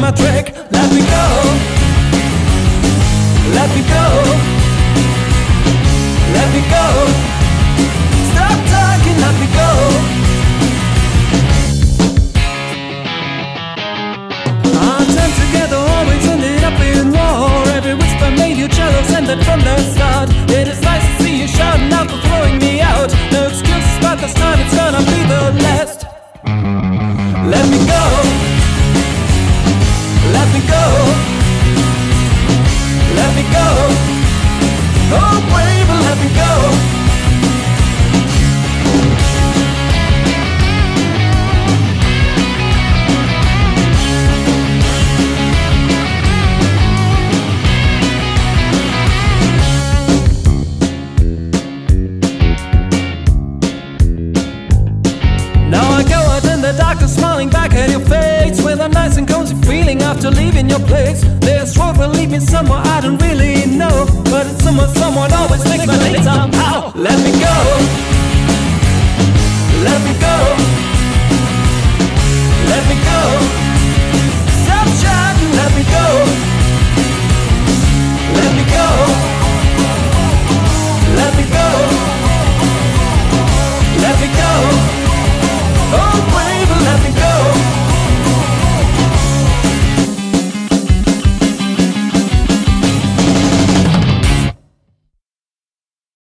my trick. Let me go. Let me go. Let me go. Stop talking, let me go. Our time together always ended up in war. Every whisper made you jealous, and that from the start. It is nice to see you shouting out for throwing me out. No excuses, but this time it's gonna be the last. Let me go. Let me go. Let me go. Oh baby, let me go. Now I go out in the darkness, smiling back at your face, with a nice and cozy feeling after leaving your place. This road will lead me somewhere I don't really know, but it's someone always makes my day somehow. Let me go.